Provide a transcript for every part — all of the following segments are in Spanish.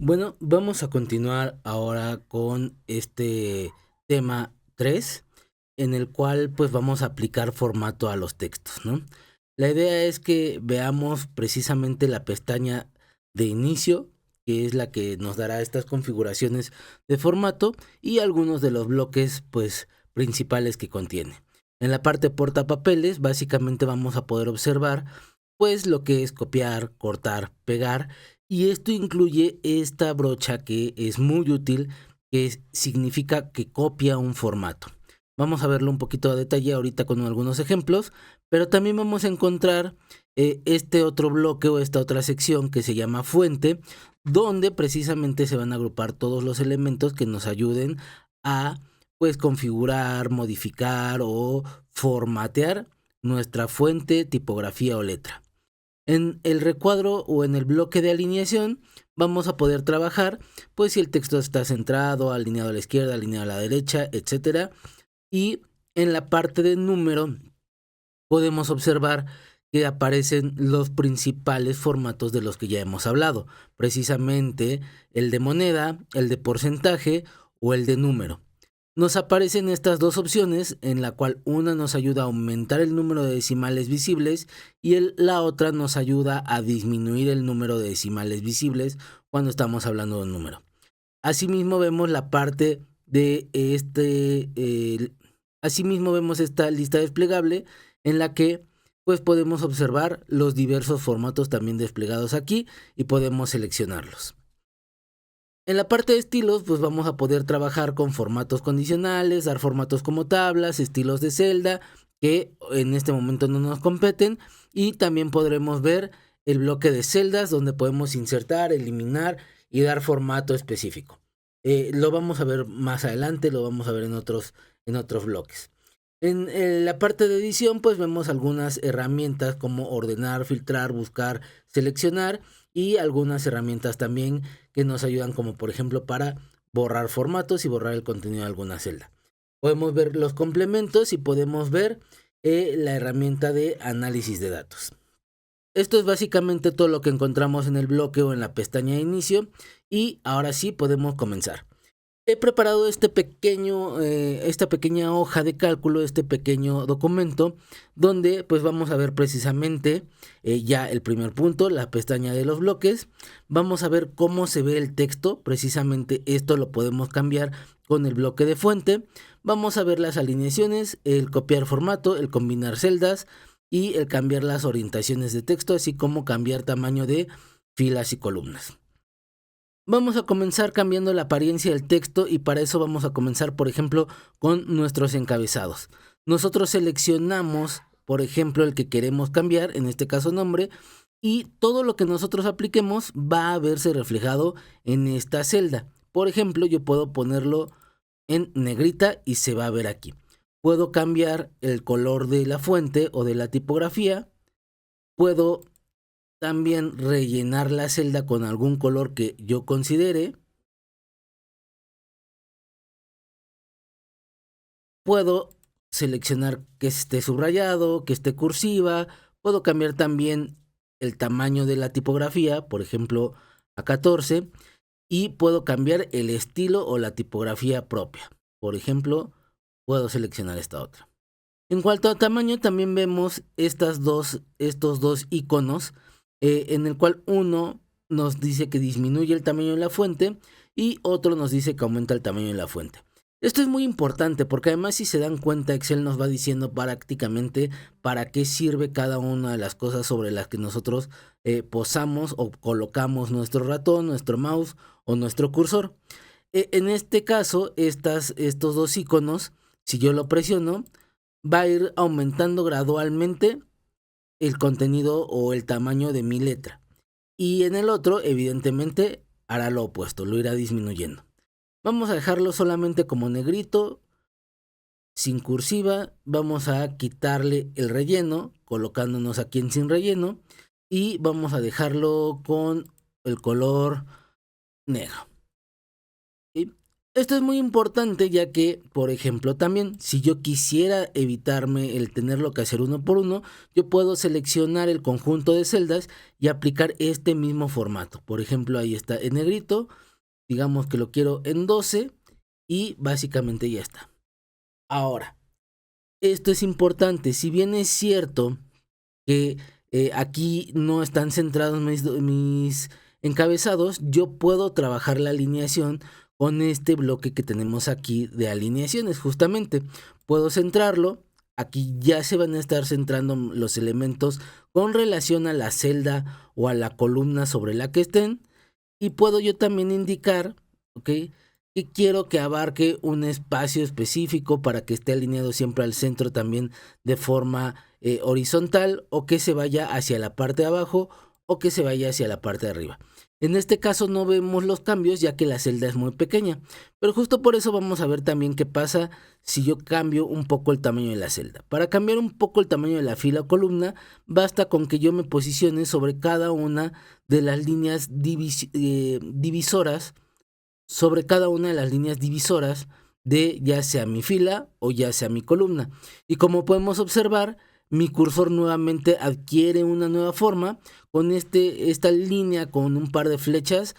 Bueno, vamos a continuar ahora con este tema 3, en el cual pues vamos a aplicar formato a los textos, ¿no? La idea es que veamos precisamente la pestaña de inicio, que es la que nos dará estas configuraciones de formato y algunos de los bloques pues principales que contiene. En la parte portapapeles básicamente vamos a poder observar pues lo que es copiar, cortar, pegar, y esto incluye esta brocha que es muy útil, significa que copia un formato. Vamos a verlo un poquito a detalle ahorita con algunos ejemplos, pero también vamos a encontrar este otro bloque o esta otra sección que se llama fuente, donde precisamente se van a agrupar todos los elementos que nos ayuden a pues configurar, modificar o formatear nuestra fuente, tipografía o letra. En el recuadro o en el bloque de alineación vamos a poder trabajar pues si el texto está centrado, alineado a la izquierda, alineado a la derecha, etcétera. Y en la parte de número podemos observar que aparecen los principales formatos de los que ya hemos hablado, precisamente el de moneda, el de porcentaje o el de número. Nos aparecen estas dos opciones, en la cual una nos ayuda a aumentar el número de decimales visibles y la otra nos ayuda a disminuir el número de decimales visibles cuando estamos hablando de un número. Asimismo vemos la parte de asimismo vemos esta lista desplegable en la que pues podemos observar los diversos formatos también desplegados aquí y podemos seleccionarlos. En la parte de estilos, pues vamos a poder trabajar con formatos condicionales, dar formatos como tablas, estilos de celda, que en este momento no nos competen, y también podremos ver el bloque de celdas donde podemos insertar, eliminar y dar formato específico. Lo vamos a ver más adelante, lo vamos a ver en otros bloques. En la parte de edición, pues vemos algunas herramientas como ordenar, filtrar, buscar, seleccionar y algunas herramientas también que nos ayudan como por ejemplo para borrar formatos y borrar el contenido de alguna celda. Podemos ver los complementos y podemos ver la herramienta de análisis de datos. Esto es básicamente todo lo que encontramos en el bloque o en la pestaña de inicio y ahora sí podemos comenzar. He preparado esta pequeña hoja de cálculo, este pequeño documento, donde pues vamos a ver precisamente ya el primer punto, la pestaña de los bloques. Vamos a ver cómo se ve el texto, precisamente esto lo podemos cambiar con el bloque de fuente. Vamos a ver las alineaciones, el copiar formato, el combinar celdas y el cambiar las orientaciones de texto, así como cambiar tamaño de filas y columnas. Vamos a comenzar cambiando la apariencia del texto y para eso vamos a comenzar, por ejemplo, con nuestros encabezados. Nosotros seleccionamos, por ejemplo, el que queremos cambiar, en este caso nombre, y todo lo que nosotros apliquemos va a verse reflejado en esta celda. Por ejemplo, yo puedo ponerlo en negrita y se va a ver aquí. Puedo cambiar el color de la fuente o de la tipografía. Puedo también rellenar la celda con algún color que yo considere. Puedo seleccionar que esté subrayado, que esté cursiva. Puedo cambiar también el tamaño de la tipografía, por ejemplo, a 14. Y puedo cambiar el estilo o la tipografía propia. Por ejemplo, puedo seleccionar esta otra. En cuanto a tamaño, también vemos estos dos iconos, en el cual uno nos dice que disminuye el tamaño de la fuente y otro nos dice que aumenta el tamaño de la fuente. Esto es muy importante porque además, si se dan cuenta, Excel nos va diciendo prácticamente para qué sirve cada una de las cosas sobre las que nosotros posamos o colocamos nuestro ratón, nuestro mouse o nuestro cursor. En este caso, estos dos iconos, si yo lo presiono, va a ir aumentando gradualmente el contenido o el tamaño de mi letra. Y en el otro, evidentemente, hará lo opuesto, lo irá disminuyendo. Vamos a dejarlo solamente como negrito, sin cursiva. Vamos a quitarle el relleno, colocándonos aquí en sin relleno. Y vamos a dejarlo con el color negro. ¿Sí? Esto es muy importante ya que, por ejemplo, también si yo quisiera evitarme el tenerlo que hacer uno por uno, yo puedo seleccionar el conjunto de celdas y aplicar este mismo formato. Por ejemplo, ahí está en negrito, digamos que lo quiero en 12 y básicamente ya está. Ahora, esto es importante, si bien es cierto que aquí no están centrados mis encabezados, yo puedo trabajar la alineación con este bloque que tenemos aquí de alineaciones. Justamente puedo centrarlo, aquí ya se van a estar centrando los elementos con relación a la celda o a la columna sobre la que estén, y puedo yo también indicar, ¿ok?, que quiero que abarque un espacio específico para que esté alineado siempre al centro también de forma horizontal, o que se vaya hacia la parte de abajo o que se vaya hacia la parte de arriba. En este caso no vemos los cambios ya que la celda es muy pequeña, pero justo por eso vamos a ver también qué pasa si yo cambio un poco el tamaño de la celda. Para cambiar un poco el tamaño de la fila o columna, basta con que yo me posicione sobre cada una de las líneas divisoras, sobre cada una de las líneas divisoras de ya sea mi fila o ya sea mi columna. Y como podemos observar, mi cursor nuevamente adquiere una nueva forma con esta línea con un par de flechas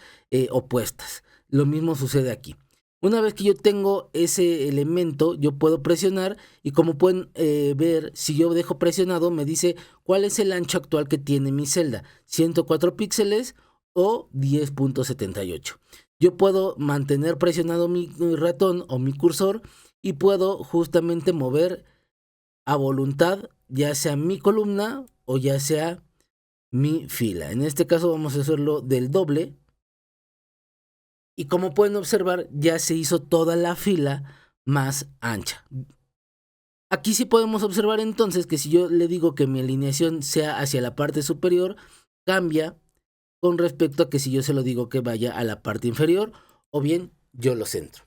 opuestas. Lo mismo sucede aquí. Una vez que yo tengo ese elemento, yo puedo presionar y como pueden ver, si yo dejo presionado, me dice cuál es el ancho actual que tiene mi celda, 104 píxeles o 10.78. Yo puedo mantener presionado mi ratón o mi cursor y puedo justamente mover a voluntad, ya sea mi columna o ya sea mi fila. En este caso vamos a hacerlo del doble. Y como pueden observar, ya se hizo toda la fila más ancha. Aquí sí podemos observar entonces que si yo le digo que mi alineación sea hacia la parte superior, cambia con respecto a que si yo se lo digo que vaya a la parte inferior, o bien yo lo centro.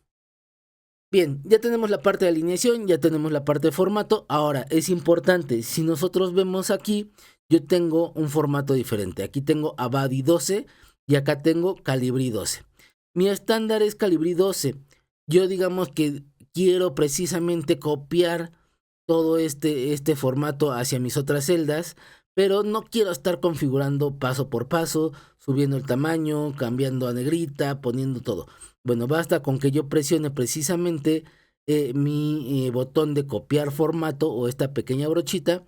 Bien, ya tenemos la parte de alineación, ya tenemos la parte de formato. Ahora es importante, si nosotros vemos aquí, yo tengo un formato diferente. Aquí tengo Avadi 12 y acá tengo Calibri 12. Mi estándar es Calibri 12. Yo digamos que quiero precisamente copiar todo este formato hacia mis otras celdas, pero no quiero estar configurando paso por paso, subiendo el tamaño, cambiando a negrita, poniendo todo. Bueno, basta con que yo presione precisamente mi botón de copiar formato o esta pequeña brochita,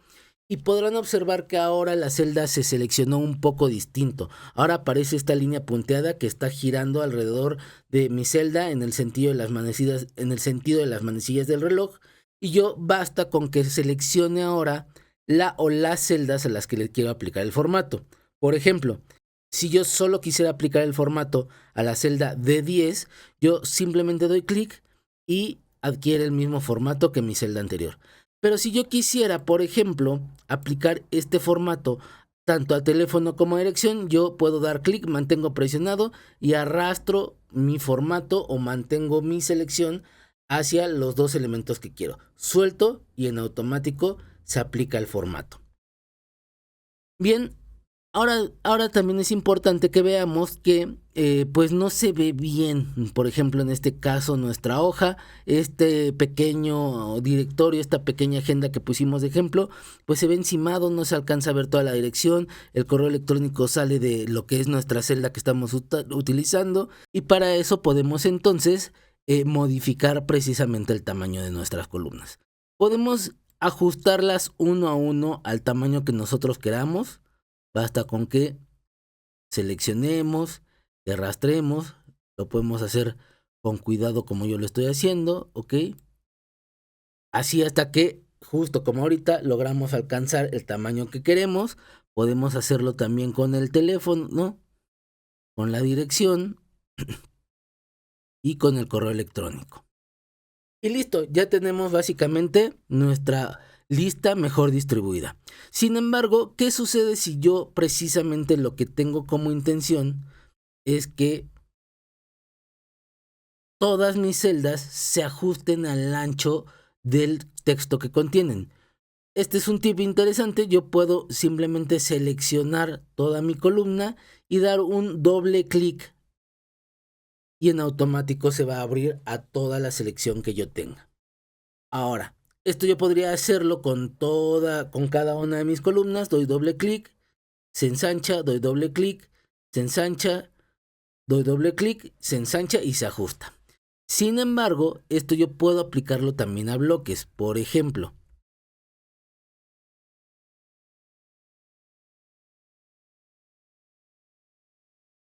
y podrán observar que ahora la celda se seleccionó un poco distinto. Ahora aparece esta línea punteada que está girando alrededor de mi celda en el sentido de las manecillas del reloj. Y yo basta con que seleccione ahora la o las celdas a las que le quiero aplicar el formato. Por ejemplo, si yo solo quisiera aplicar el formato a la celda D10, yo simplemente doy clic y adquiere el mismo formato que mi celda anterior. Pero si yo quisiera, por ejemplo, aplicar este formato tanto a teléfono como a dirección, yo puedo dar clic, mantengo presionado y arrastro mi formato o mantengo mi selección hacia los dos elementos que quiero. Suelto y en automático se aplica el formato. Bien, ahora también es importante que veamos que pues no se ve bien, por ejemplo en este caso nuestra hoja, este pequeño directorio, esta pequeña agenda que pusimos de ejemplo, pues se ve encimado, no se alcanza a ver toda la dirección, el correo electrónico sale de lo que es nuestra celda que estamos utilizando, y para eso podemos entonces modificar precisamente el tamaño de nuestras columnas. Podemos ajustarlas uno a uno al tamaño que nosotros queramos. Basta con que seleccionemos, arrastremos, lo podemos hacer con cuidado como yo lo estoy haciendo, ¿ok? Así hasta que, justo como ahorita, logramos alcanzar el tamaño que queremos. Podemos hacerlo también con el teléfono, ¿no? Con la dirección y con el correo electrónico. Y listo, ya tenemos básicamente nuestra lista mejor distribuida. Sin embargo, ¿qué sucede si yo precisamente lo que tengo como intención es que todas mis celdas se ajusten al ancho del texto que contienen? Este es un tip interesante. Yo puedo simplemente seleccionar toda mi columna y dar un doble clic y en automático se va a abrir a toda la selección que yo tenga. Ahora, esto yo podría hacerlo con cada una de mis columnas. Doy doble clic, se ensancha, doy doble clic, se ensancha, doy doble clic, se ensancha y se ajusta. Sin embargo, esto yo puedo aplicarlo también a bloques. Por ejemplo,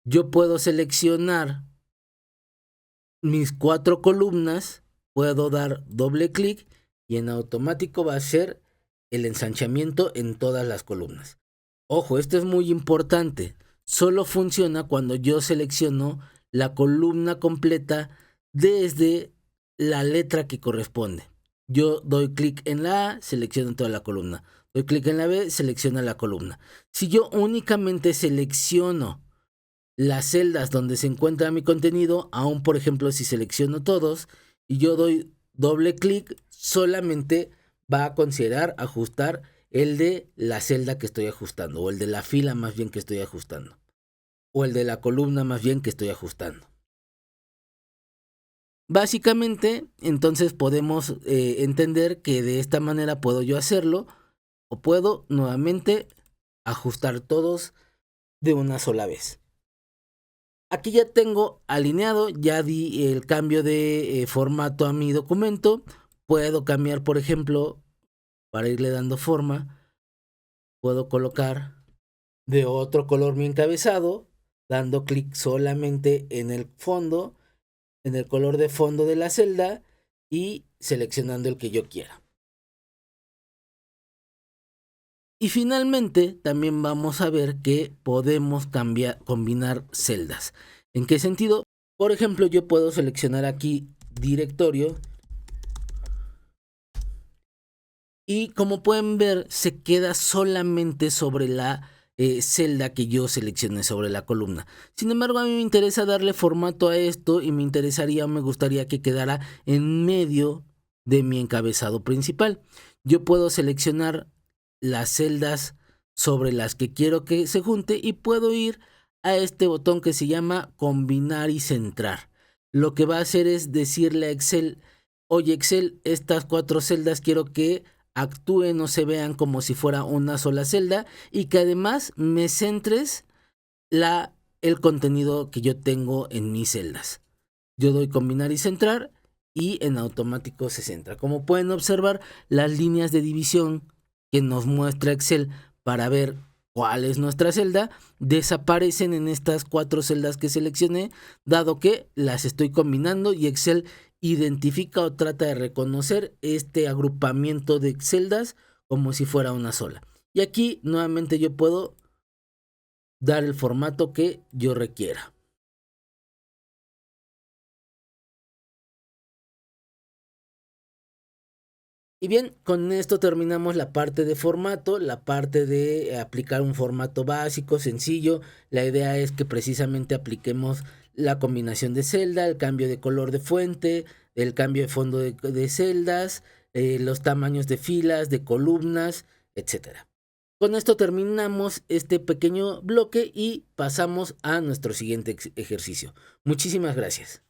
yo puedo seleccionar mis 4 columnas, puedo dar doble clic y en automático va a ser el ensanchamiento en todas las columnas. Ojo, esto es muy importante. Solo funciona cuando yo selecciono la columna completa desde la letra que corresponde. Yo doy clic en la A, selecciono toda la columna. Doy clic en la B, selecciona la columna. Si yo únicamente selecciono las celdas donde se encuentra mi contenido, aún por ejemplo si selecciono todos y yo doy doble clic, solamente va a considerar ajustar el de la celda que estoy ajustando, o el de la fila más bien que estoy ajustando, o el de la columna más bien que estoy ajustando. Básicamente, entonces podemos entender que de esta manera puedo yo hacerlo, o puedo nuevamente ajustar todos de una sola vez. Aquí ya tengo alineado, ya di el cambio de formato a mi documento. Puedo cambiar, por ejemplo, para irle dando forma, puedo colocar de otro color mi encabezado, dando clic solamente en el fondo, en el color de fondo de la celda y seleccionando el que yo quiera. Y finalmente también vamos a ver que podemos combinar celdas. ¿En qué sentido? Por ejemplo, yo puedo seleccionar aquí directorio y como pueden ver se queda solamente sobre la celda que yo seleccioné, sobre la columna. Sin embargo, a mí me interesa darle formato a esto y me gustaría que quedara en medio de mi encabezado principal. Yo puedo seleccionar las celdas sobre las que quiero que se junte y puedo ir a este botón que se llama combinar y centrar. Lo que va a hacer es decirle a Excel: oye Excel, estas 4 celdas quiero que actúen o se vean como si fuera una sola celda y que además me centres el contenido que yo tengo en mis celdas. Yo doy combinar y centrar y en automático se centra. Como pueden observar, las líneas de división que nos muestra Excel para ver cuál es nuestra celda desaparecen en estas 4 celdas que seleccioné, dado que las estoy combinando y Excel identifica o trata de reconocer este agrupamiento de celdas como si fuera una sola. Y aquí nuevamente yo puedo dar el formato que yo requiera. Y bien, con esto terminamos la parte de formato, la parte de aplicar un formato básico, sencillo. La idea es que precisamente apliquemos la combinación de celda, el cambio de color de fuente, el cambio de fondo de celdas, los tamaños de filas, de columnas, etc. Con esto terminamos este pequeño bloque y pasamos a nuestro siguiente ejercicio. Muchísimas gracias.